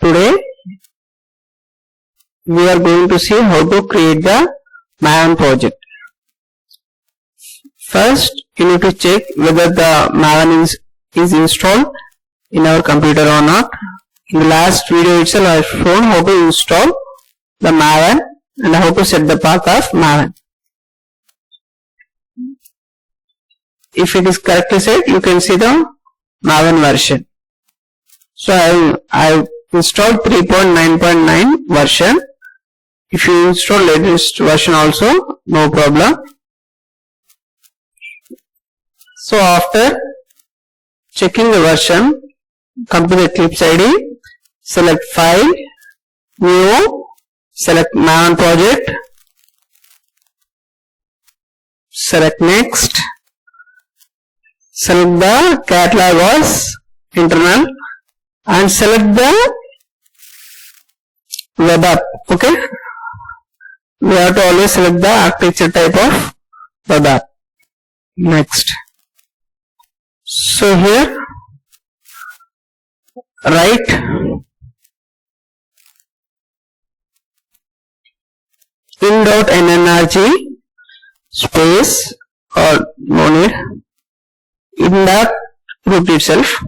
Today we are going to see how to create the Maven project. First, you need to check whether the Maven is installed in our computer or not. In the last video itself, I have shown how to install the Maven and how to set the path of Maven. If it is correctly set, you can see the Maven version. So I installed 3.9.9 version. If you install latest version also, no problem. So after checking the version, come to the Eclipse ID, select File, New, select Maven project, select Next, select the catalog as internal and select the web app. Okay, we have to always select the architecture type of web app. Next. So here write in.nnrg space or no need in that root itself,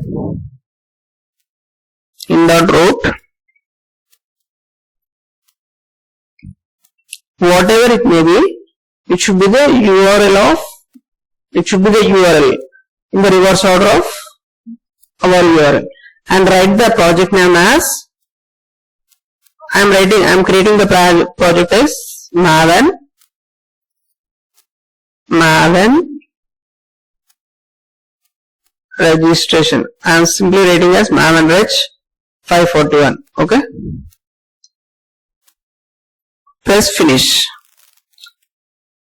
in that root, whatever it may be, it should be the URL of, it should be the URL in the reverse order of our URL, and write the project name as, I am creating the project as Maven registration. I am simply writing as Maven Reg 541. Okay, press finish.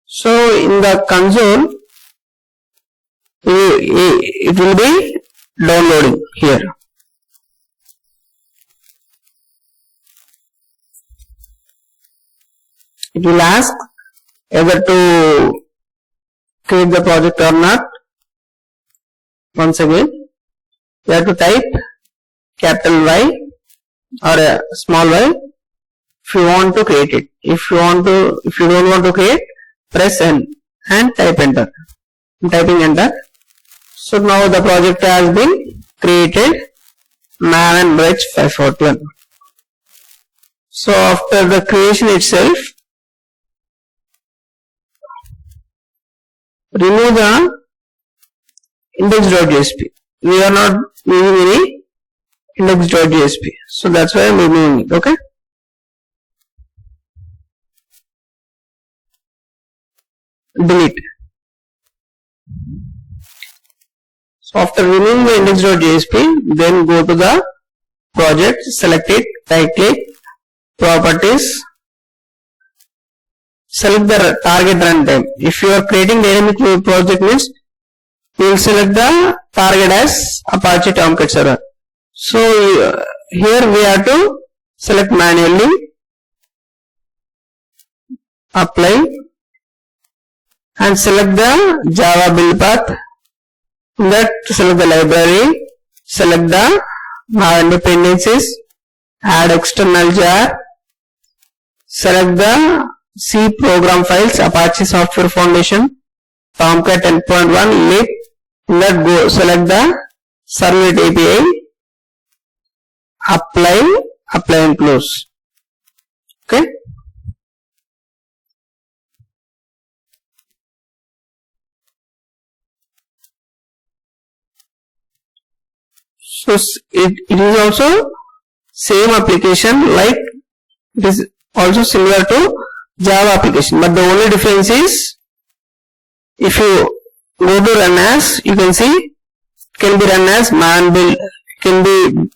So in the console it will be downloading here. It will ask whether to create the project or not. Once again, you have to type capital Y or a small y if you want to create it. If you don't want to create, press N and type enter. I'm typing enter. So now the project has been created, Maven Reg 541. So after the creation itself, remove the index.jsp. We are not using any index.jsp. So that's why I am removing it. Okay. Delete. So after removing the index.jsp, then go to the project, select it, right click, properties, select the target runtime. If you are creating dynamic project means, you will select the target as Apache Tomcat server. So here we have to select manually, apply, and select the Java build path. That select the library, select the Maven dependencies, add external jar, select the C program files, Apache Software Foundation, Tomcat 10.1, lib, let go, select the Servlet API, apply and close. Okay. So it is also same application, like it is also similar to Java application, but the only difference is, if you go to run as, you can see it can be run as Maven build, can be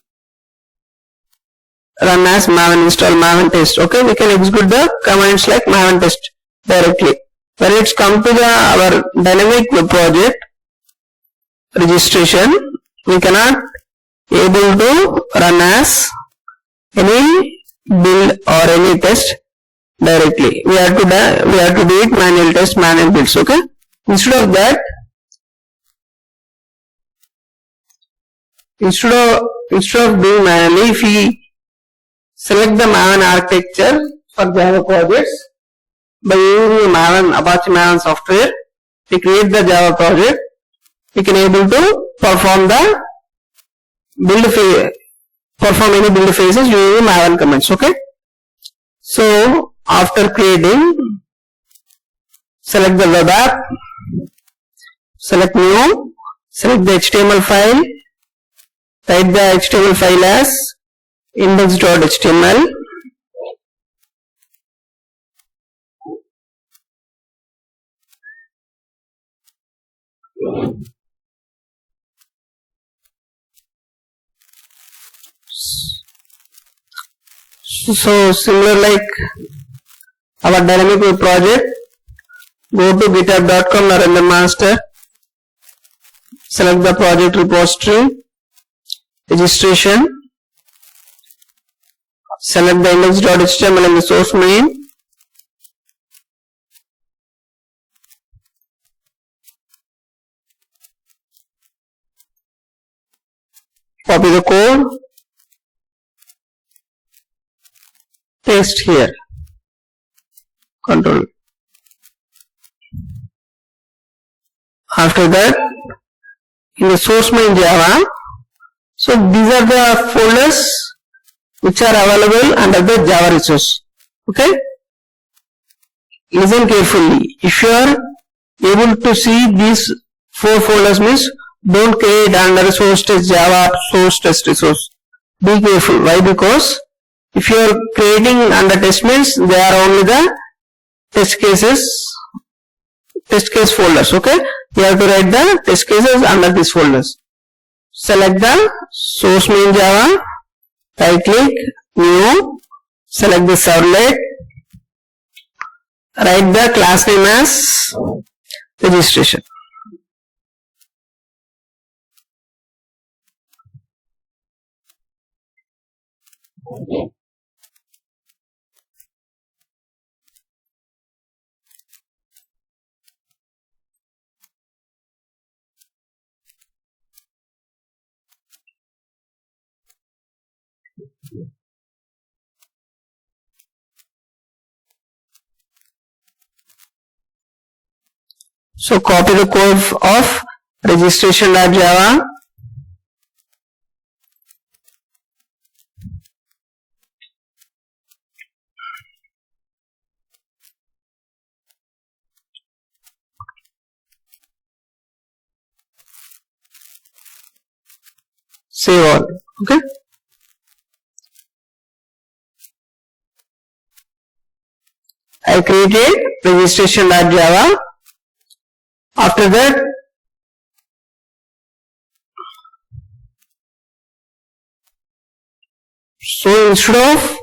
run as Maven install, Maven test. Okay, we can execute the commands like Maven test directly. When it's come to our dynamic web project registration, we cannot able to run as any build or any test directly. We have to do it manual test, manual builds. Okay. Instead of that, instead of doing manually, if we Select the Maven architecture for Java projects. By using Maven, Apache Maven software, we create the Java project. We can able to perform the build phase, perform any build phases using Maven commands. Okay. So after creating, select the web app, select new, select the HTML file, type the HTML file as index.html. So similar like our dynamic web project, go to github.com or run master, select the project repository, registration, select the index.html in the source main, copy the code, paste here, control. After that, in the source main Java, so these are the folders which are available under the Java resource. Okay, listen carefully. If you are able to see these 4 folders, means don't create under source test Java source test resource. Be careful. Why? Because if you are creating under test means they are only the test cases, test case folders. Okay, you have to write the test cases under these folders. Select the source main Java, right click, new, select the servlet, write the class name as registration. So copy the code of registration.java, save all. Okay. I created registration.java. After that, so instead of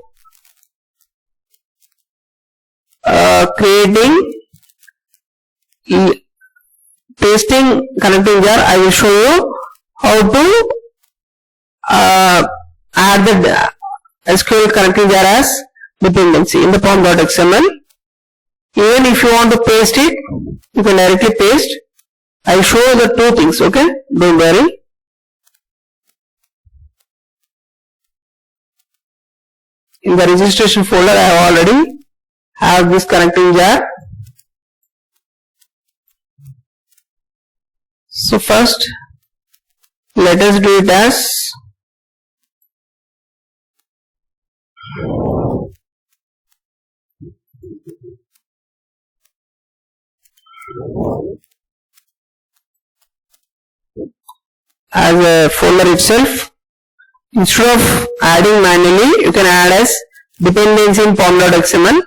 creating pasting connecting jar, I will show you how to add the SQL connecting jar as dependency in the pom.xml. Even if you want to paste it, you can directly paste. I will show you the 2 things. Okay, don't worry. In the registration folder, I have already have this connecting jar. So first, let us do it as a folder itself. Instead of adding manually, you can add as dependency in pom.xml.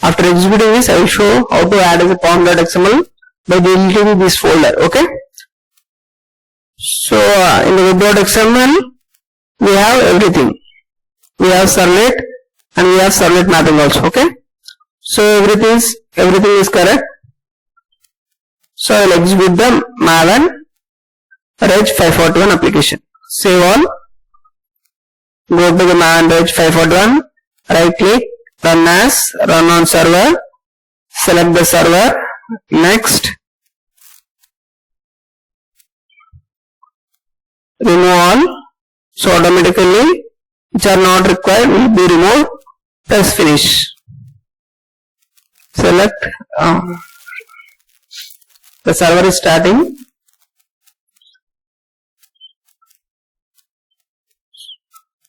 After executing this, I will show how to add as a pom.xml by deleting this folder. Okay. So in the web.xml, we have everything. We have servlet and we have servlet mapping also. Okay. So everything is correct. So I will execute the Maven Reg 541 application. Save all. Go to the Maven Reg 541. Right click. Run as. Run on server. Select the server. Next. Remove all. So automatically which are not required will be removed. Press finish. Select. The server is starting.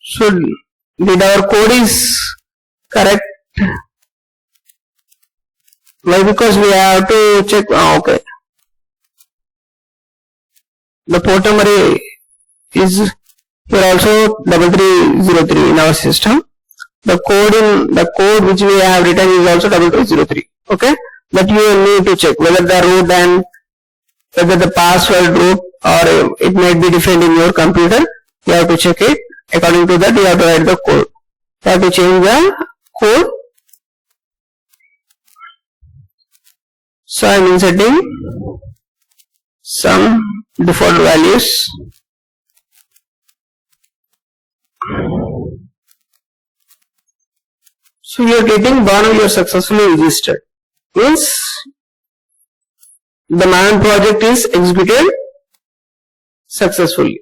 So did our code is correct? Why? Because we have to check. Okay. The port number is here also 3303 in our system. The code which we have written is also 3303. Okay, but you need to check whether the root and whether the password root or it might be different in your computer. You have to check it. According to that, you have to write the code. You have to change the code. So I am inserting some default values. So you are getting Bono, you are successfully registered. Means the Maven project is executed successfully.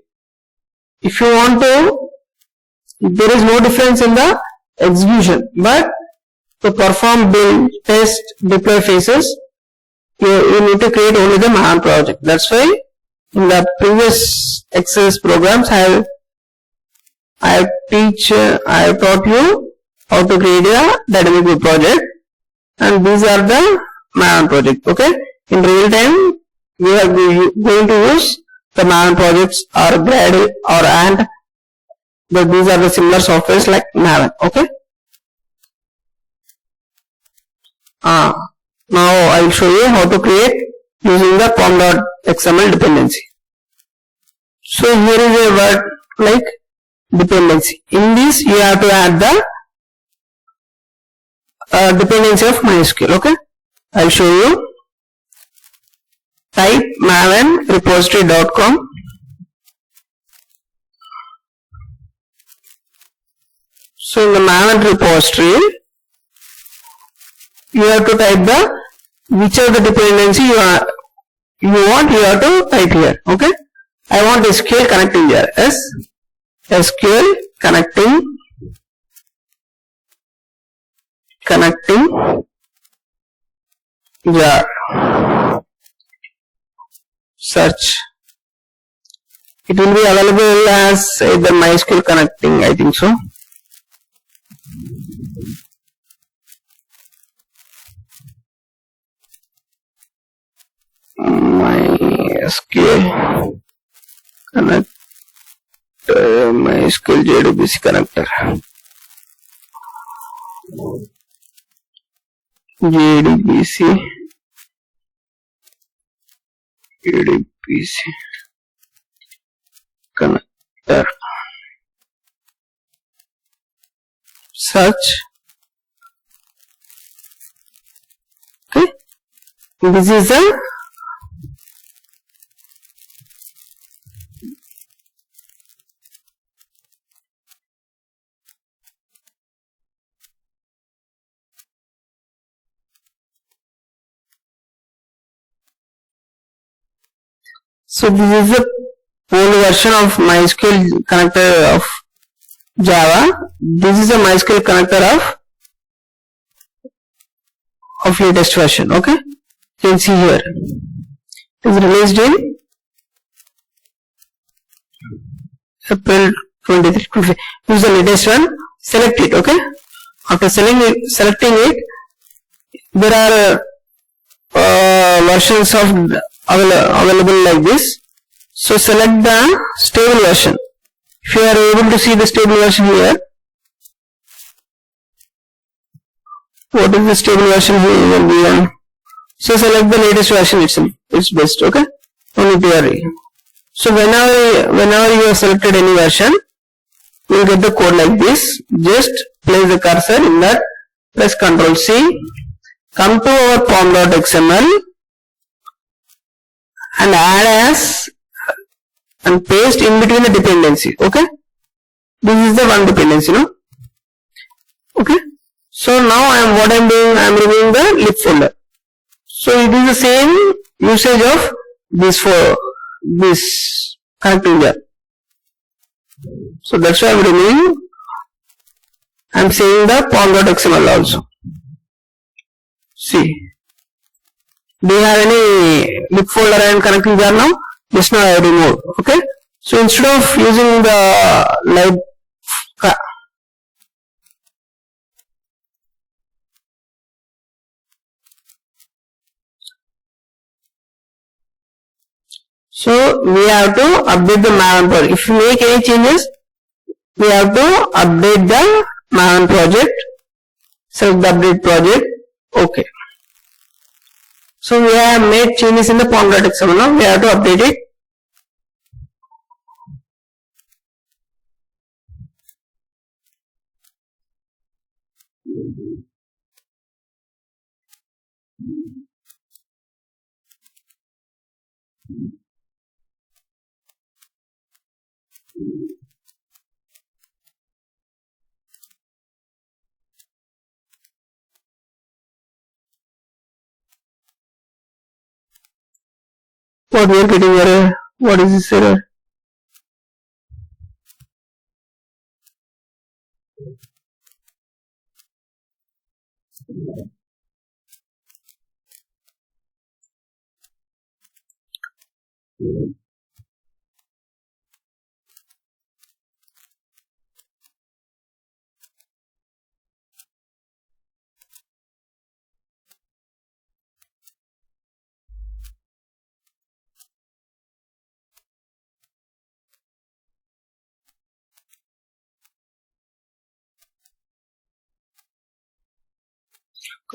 If you want to, there is no difference in the execution, but to perform build, test, deploy phases, you need to create only the Maven project. That's why in the previous exercise programs I have taught you how to create a dynamic view project, and these are the Maven project. Okay, in real time we are going to use the Maven projects or Gradle or Ant, but these are the similar softwares like Maven. Okay. Now I will show you how to create using the pom.xml dependency. So here is a word like dependency. In this you have to add the dependency of MySQL. Okay, I will show you. Type maven repository.com. So in the Maven repository, you have to type the whichever the dependency you want, you have to type here. Okay, I want SQL connecting here. SQL connecting jar. Search. It will be available as either MySQL connecting, I think so. MySQL connect MySQL JDBC connector. JDBC connector. Search. Okay, this is the so this is the old version of MySQL connector of Java. This is a MySQL connector of latest version. Okay, you can see here it is released in April 23. Use the latest one. Select it. Okay, after selecting it, there are versions of available like this. So select the stable version. If you are able to see the stable version here, what is the stable version here? So select the latest version itself. It's best. Okay, only theory. So whenever you have selected any version, you will get the code like this. Just place the cursor in that. Press Ctrl C. Come to our pom.xml and add as and paste in between the dependency. Okay, this is the one dependency, no? Okay, so now what I am doing, I am removing the lib folder. So it is the same usage of this connecting jar. So that's why I am removing I'm saying the pom.xml also. See, do you have any lib folder and connecting jar now? Just now I have removed. Okay. So instead of using the lib, so we have to update the Maven project. If you make any changes, we have to update the Maven project. Select the update project. Okay. So we have made changes in the pom.xml. Now we have to update it. What we are getting error? What is this error?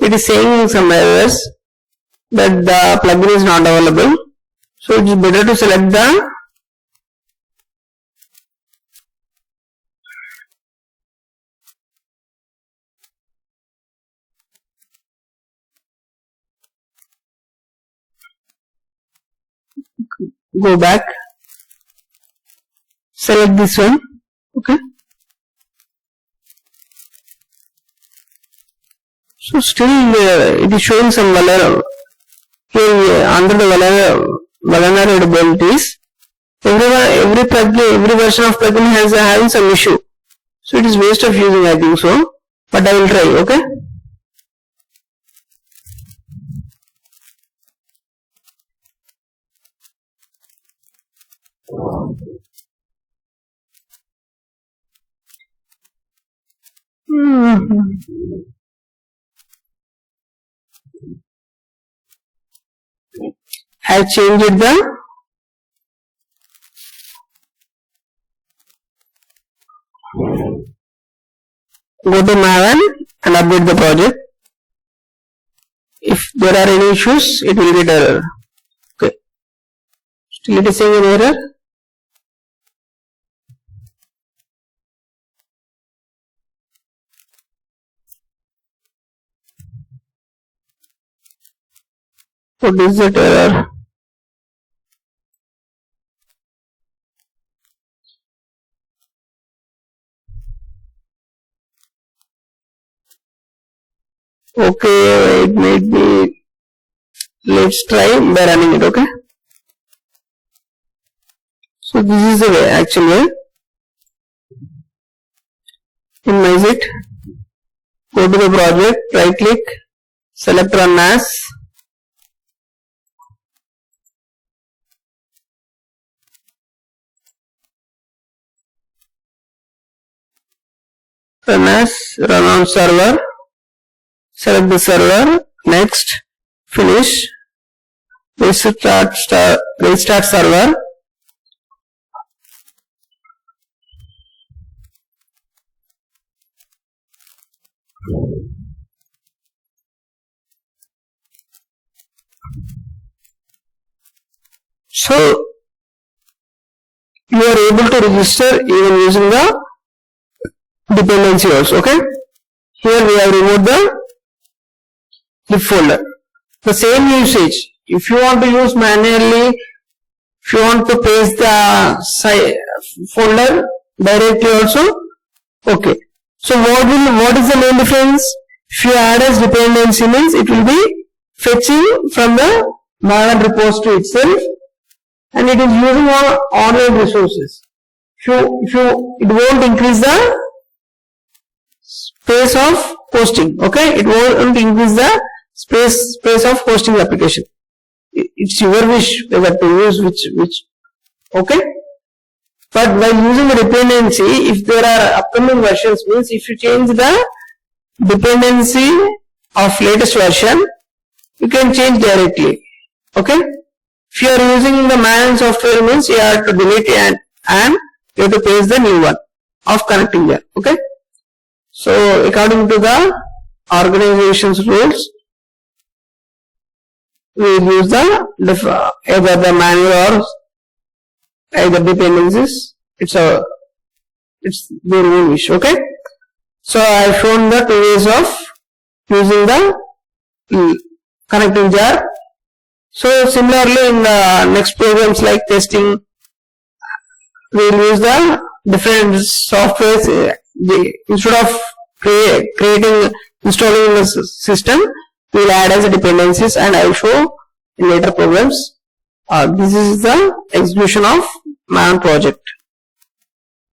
It is saying some errors that the plugin is not available. So it is better to select the go back, select this one. Okay. So still it is showing some here under the vulnerabilities. Every plugin, every version of plugin has having some issue. So it is waste of using, I think so. But I will try. Okay. I changed the go to Maven and update the project. If there are any issues, it will get error. Okay. Still it is saying an error. What is that error? Okay, it might be. Let's try by running it. Okay. So this is the way actually. Minimize it. Go to the project. Right click. Select run as. Run on server. Select the server. Next. Finish. Restart server. So you are able to register even using the dependency also. Okay. Here we have removed the lib folder. The same usage. If you want to use manually, if you want to paste the folder directly also, okay. So what is the main difference? If you add as dependency means it will be fetching from the Maven repository itself, and it is using all online resources. It won't increase the space of hosting. Okay, it won't increase the space of hosting the application. It's your wish whether to use which. Okay, but by using the dependency, if there are upcoming versions, means if you change the dependency of latest version, you can change directly. Okay, if you are using the manual software, means you have to delete it and you have to paste the new one of connecting there. Okay, so according to the organization's rules, we will use the either the manual or either dependencies. It's their own wish. Okay, so I have shown the two ways of using the connecting jar. So similarly, in the next programs like testing, we will use the different softwares. Instead of installing the system, we will add as a dependencies, and I will show in later programs. This is the execution of man project.